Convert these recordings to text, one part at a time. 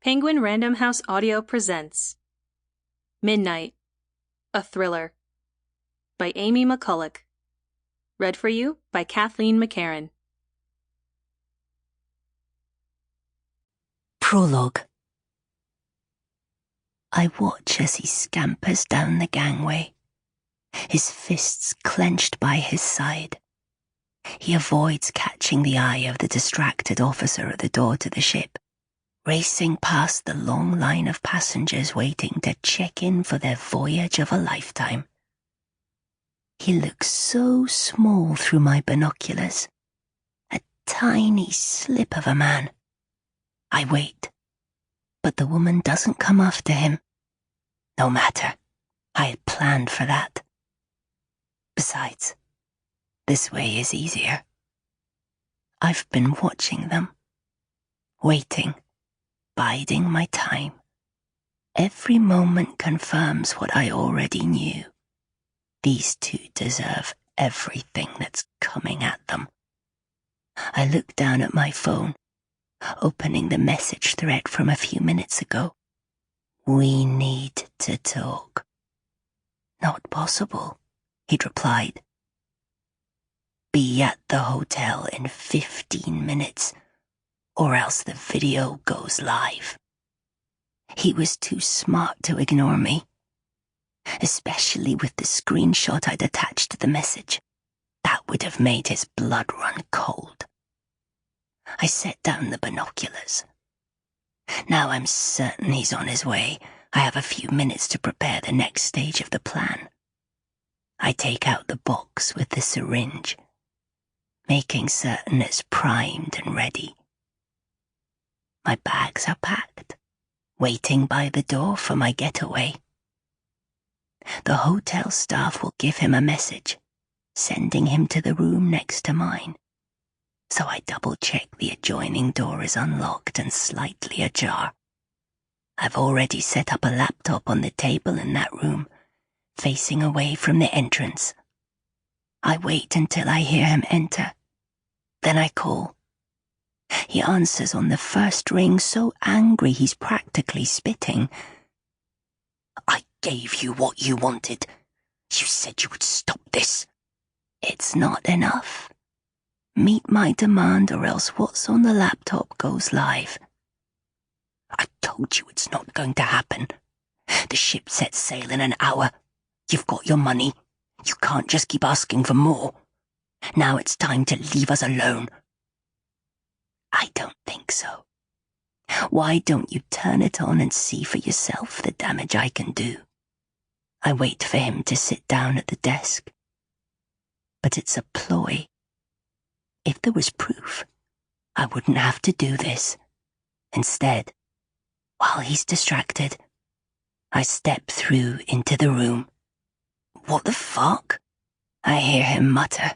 Penguin Random House Audio presents Midnight, a Thriller by Amy Mcculloch. Read for you by Cathleen Mccarron. Prologue. I watch as he scampers down the gangway, his fists clenched by his side. He avoids catching the eye of the distracted officer at the door to the ship, racing past the long line of passengers waiting to check in for their voyage of a lifetime. He looks so small through my binoculars, a tiny slip of a man. I wait, but the woman doesn't come after him. No matter, I had planned for that. Besides, this way is easier. I've been watching them, waiting, biding my time. Every moment confirms what I already knew. These two deserve everything that's coming at them. I look down at my phone, opening the message thread from a few minutes ago. We need to talk. Not possible, he'd replied. Be at the hotel in 15 minutes, or else the video goes live. He was too smart to ignore me, especially with the screenshot I'd attached to the message. That would have made his blood run cold. I set down the binoculars. Now I'm certain he's on his way. I have a few minutes to prepare the next stage of the plan. I take out the box with the syringe, making certain it's primed and ready. My bags are packed, waiting by the door for my getaway. The hotel staff will give him a message, sending him to the room next to mine. So I double-check the adjoining door is unlocked and slightly ajar. I've already set up a laptop on the table in that room, facing away from the entrance. I wait until I hear him enter. Then I call. He answers on the first ring, so angry he's practically spitting. I gave you what you wanted. You said you would stop this. It's not enough. Meet my demand or else what's on the laptop goes live. I told you it's not going to happen. The ship sets sail in an hour. You've got your money. You can't just keep asking for more. Now it's time to leave us alone. I don't think so. Why don't you turn it on and see for yourself the damage I can do? I wait for him to sit down at the desk. But it's a ploy. If there was proof, I wouldn't have to do this. Instead, while he's distracted, I step through into the room. What the fuck? I hear him mutter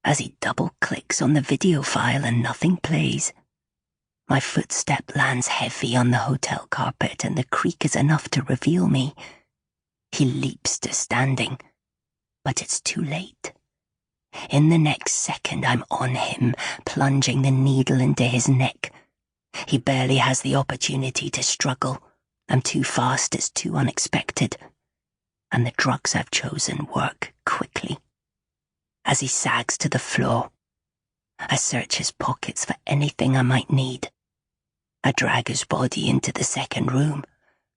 as he double-clicks on the video file and nothing plays. My footstep lands heavy on the hotel carpet and the creak is enough to reveal me. He leaps to standing, but it's too late. In the next second, I'm on him, plunging the needle into his neck. He barely has the opportunity to struggle. I'm too fast, it's too unexpected. And the drugs I've chosen work quickly. As he sags to the floor, I search his pockets for anything I might need. I drag his body into the second room,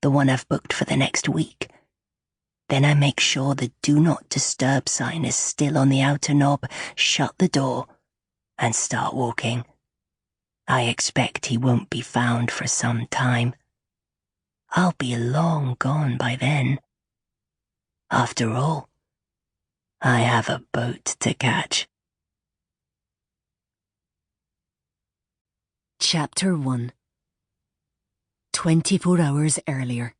the one I've booked for the next week. Then I make sure the Do Not Disturb sign is still on the outer knob, shut the door, and start walking. I expect he won't be found for some time. I'll be long gone by then. After all, I have a boat to catch. Chapter 1. 24 hours earlier.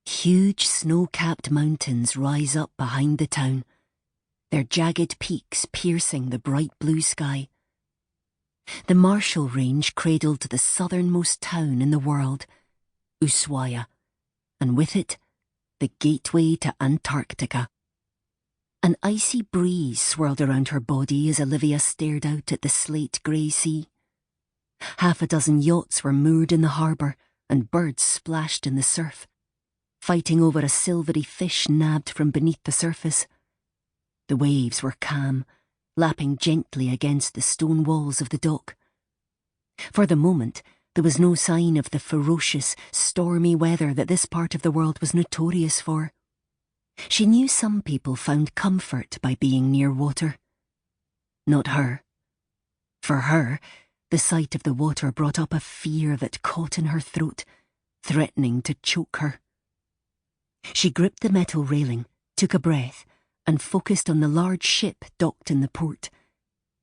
Huge snow-capped mountains rise up behind the town, their jagged peaks piercing the bright blue sky. The Marshall Range cradled the southernmost town in the world, Ushuaia, and with it, the gateway to Antarctica. An icy breeze swirled around her body as Olivia stared out at the slate-grey sea. Half a dozen yachts were moored in the harbour, and birds splashed in the surf, fighting over a silvery fish nabbed from beneath the surface. The waves were calm, lapping gently against the stone walls of the dock. For the moment, there was no sign of the ferocious, stormy weather that this part of the world was notorious for. She knew some people found comfort by being near water. Not her. For her, the sight of the water brought up a fear that caught in her throat, threatening to choke her. She gripped the metal railing, took a breath, and focused on the large ship docked in the port,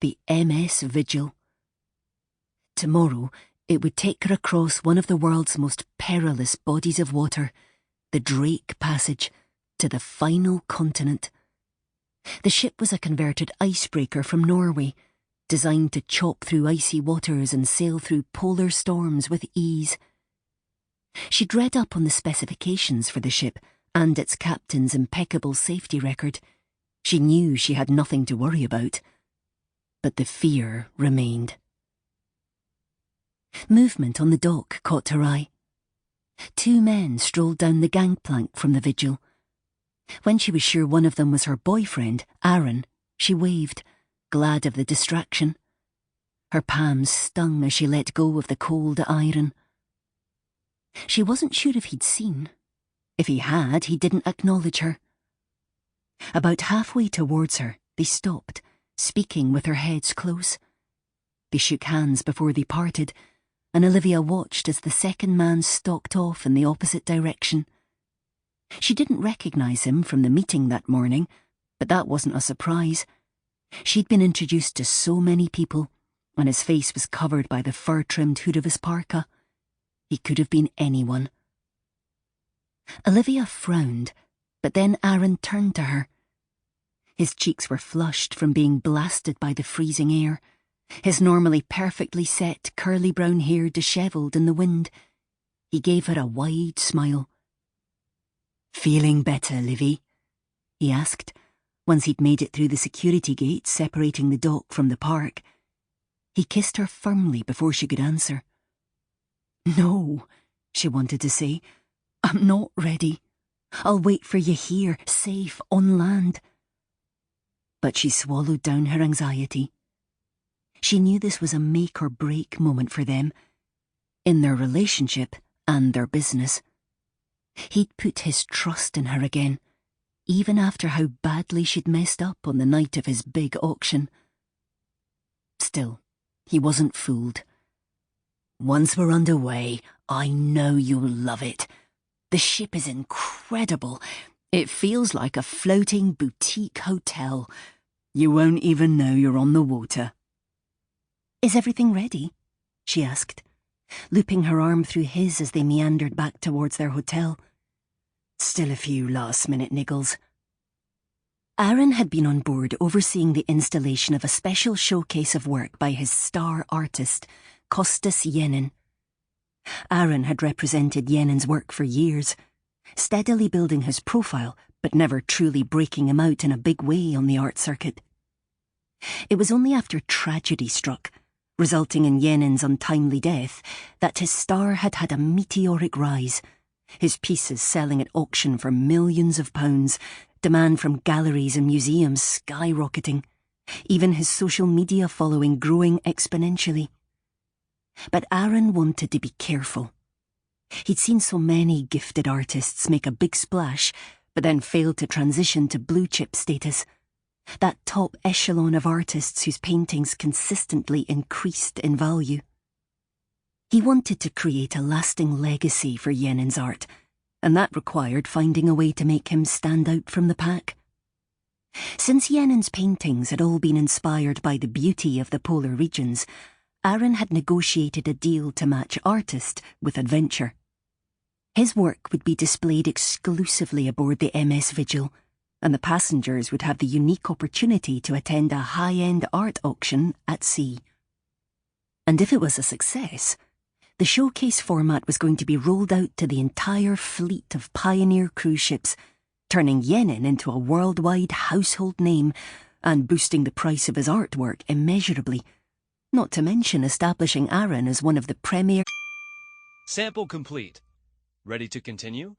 the MS Vigil. Tomorrow, it would take her across one of the world's most perilous bodies of water, the Drake Passage, to the final continent. The ship was a converted icebreaker from Norway, designed to chop through icy waters and sail through polar storms with ease. She'd read up on the specifications for the ship and its captain's impeccable safety record. She knew she had nothing to worry about. But the fear remained. Movement on the dock caught her eye. 2 men strolled down the gangplank from the Vigil. When she was sure one of them was her boyfriend, Aaron, she waved, glad of the distraction. Her palms stung as she let go of the cold iron. She wasn't sure if he'd seen. If he had, he didn't acknowledge her. About halfway towards her, they stopped, speaking with their heads close. They shook hands before they parted, and Olivia watched as the second man stalked off in the opposite direction. She didn't recognise him from the meeting that morning, but that wasn't a surprise. She'd been introduced to so many people, and his face was covered by the fur-trimmed hood of his parka. He could have been anyone. Olivia frowned, but then Aaron turned to her. His cheeks were flushed from being blasted by the freezing air, his normally perfectly set curly brown hair dishevelled in the wind. He gave her a wide smile. "Feeling better, Livy?" he asked, once he'd made it through the security gate separating the dock from the park. He kissed her firmly before she could answer. "No," she wanted to say. "I'm not ready. I'll wait for you here, safe, on land." But she swallowed down her anxiety. She knew this was a make-or-break moment for them, in their relationship and their business. He'd put his trust in her again, even after how badly she'd messed up on the night of his big auction. Still, he wasn't fooled. "Once we're underway, I know you'll love it. The ship is incredible. It feels like a floating boutique hotel. You won't even know you're on the water." "Is everything ready?" she asked, looping her arm through his as they meandered back towards their hotel. "Still a few last-minute niggles." Aaron had been on board overseeing the installation of a special showcase of work by his star artist, Kostas Yenin. Aaron had represented Yenin's work for years, steadily building his profile but never truly breaking him out in a big way on the art circuit. It was only after tragedy struck, resulting in Yenin's untimely death, that his star had had a meteoric rise, his pieces selling at auction for millions of pounds, demand from galleries and museums skyrocketing, even his social media following growing exponentially. But Aaron wanted to be careful. He'd seen so many gifted artists make a big splash, but then fail to transition to blue-chip status, that top echelon of artists whose paintings consistently increased in value. He wanted to create a lasting legacy for Yenin's art, and that required finding a way to make him stand out from the pack. Since Yenin's paintings had all been inspired by the beauty of the polar regions, Aaron had negotiated a deal to match artist with adventure. His work would be displayed exclusively aboard the MS Vigil, and the passengers would have the unique opportunity to attend a high-end art auction at sea. And if it was a success, the showcase format was going to be rolled out to the entire fleet of pioneer cruise ships, turning Yenin into a worldwide household name and boosting the price of his artwork immeasurably. not to mention establishing Aaron as one of the premier... Sample complete. Ready to continue?